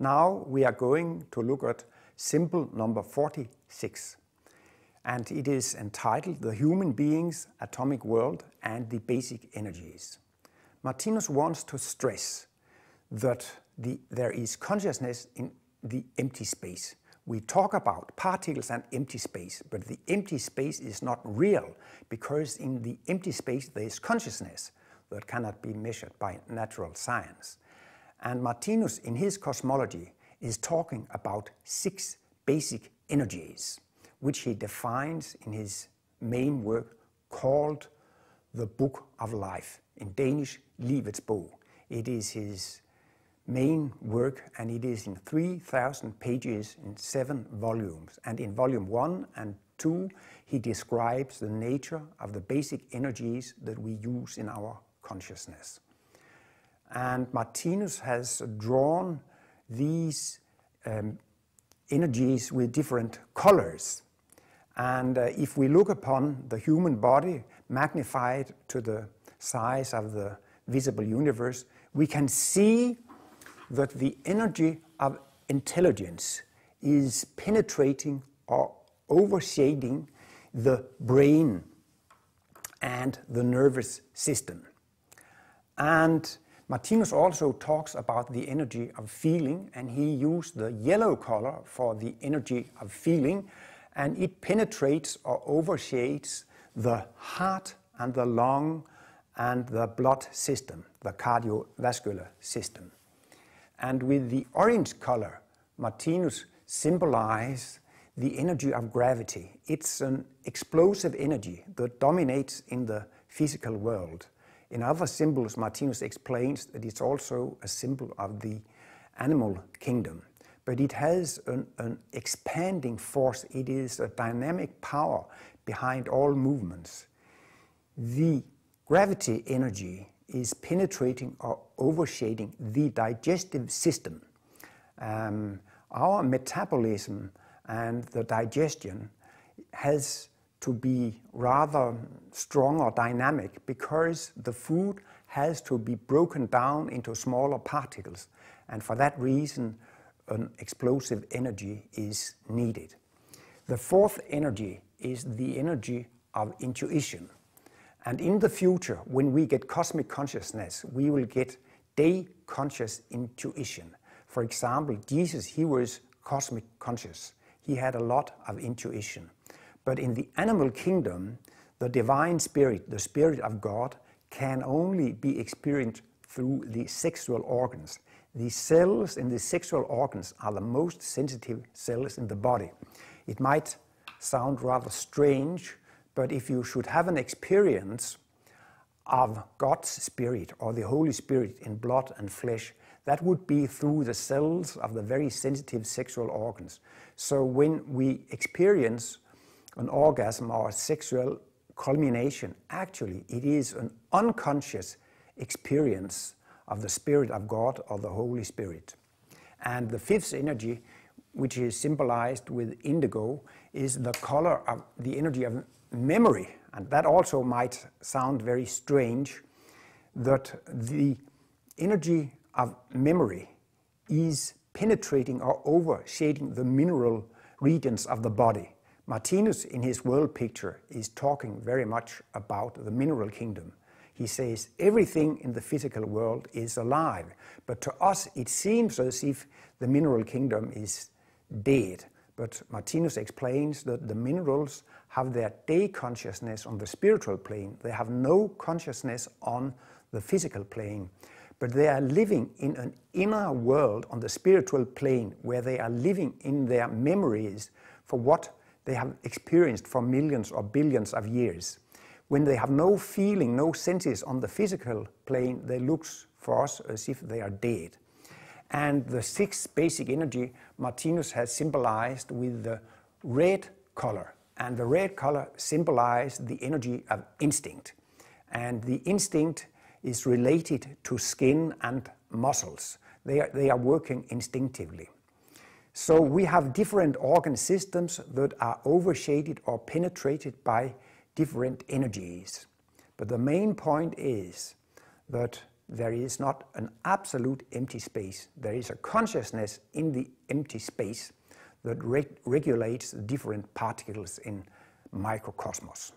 Now we are going to look at symbol number 46, and it is entitled The Human Being's Atomic World and the Basic Energies. Martinus wants to stress that there is consciousness in the empty space. We talk about particles and empty space, but the empty space is not real because in the empty space there is consciousness that cannot be measured by natural science. And Martinus, in his cosmology, is talking about 6 basic energies, which he defines in his main work called The Book of Life, in Danish, Livets Bog. It is his main work, and it is in 3,000 pages in 7 volumes. And in volume 1 and 2, he describes the nature of the basic energies that we use in our consciousness. And Martinus has drawn these energies with different colors. And if we look upon the human body magnified to the size of the visible universe, we can see that the energy of intelligence is penetrating or overshading the brain and the nervous system. And Martinus also talks about the energy of feeling, and he used the yellow color for the energy of feeling, and it penetrates or overshades the heart and the lung and the blood system, the cardiovascular system. And with the orange color, Martinus symbolizes the energy of gravity. It's an explosive energy that dominates in the physical world. In other symbols, Martinus explains that it's also a symbol of the animal kingdom. But it has an expanding force. It is a dynamic power behind all movements. The gravity energy is penetrating or overshading the digestive system. Our metabolism and the digestion has to be rather strong or dynamic because the food has to be broken down into smaller particles, and for that reason an explosive energy is needed. The 4th energy is the energy of intuition. And in the future, when we get cosmic consciousness, we will get day conscious intuition. For example, Jesus, he was cosmic conscious. He had a lot of intuition. But in the animal kingdom, the divine spirit, the spirit of God, can only be experienced through the sexual organs. The cells in the sexual organs are the most sensitive cells in the body. It might sound rather strange, but if you should have an experience of God's Spirit or the Holy Spirit in blood and flesh, that would be through the cells of the very sensitive sexual organs. So when we experience an orgasm or a sexual culmination, actually it is an unconscious experience of the Spirit of God or the Holy Spirit. And the 5th energy, which is symbolized with indigo, is the color of the energy of memory. And that also might sound very strange, that the energy of memory is penetrating or overshading the mineral regions of the body. Martinus, in his world picture, is talking very much about the mineral kingdom. He says everything in the physical world is alive, but to us it seems as if the mineral kingdom is dead. But Martinus explains that the minerals have their day consciousness on the spiritual plane. They have no consciousness on the physical plane, but they are living in an inner world on the spiritual plane where they are living in their memories for what they have experienced for millions or billions of years. When they have no feeling, no senses on the physical plane, they look for us as if they are dead. And the 6th basic energy Martinus has symbolized with the red color. And the red color symbolizes the energy of instinct. And the instinct is related to skin and muscles. They are working instinctively. So we have different organ systems that are overshaded or penetrated by different energies. But the main point is that there is not an absolute empty space. There is a consciousness in the empty space that regulates the different particles in microcosmos.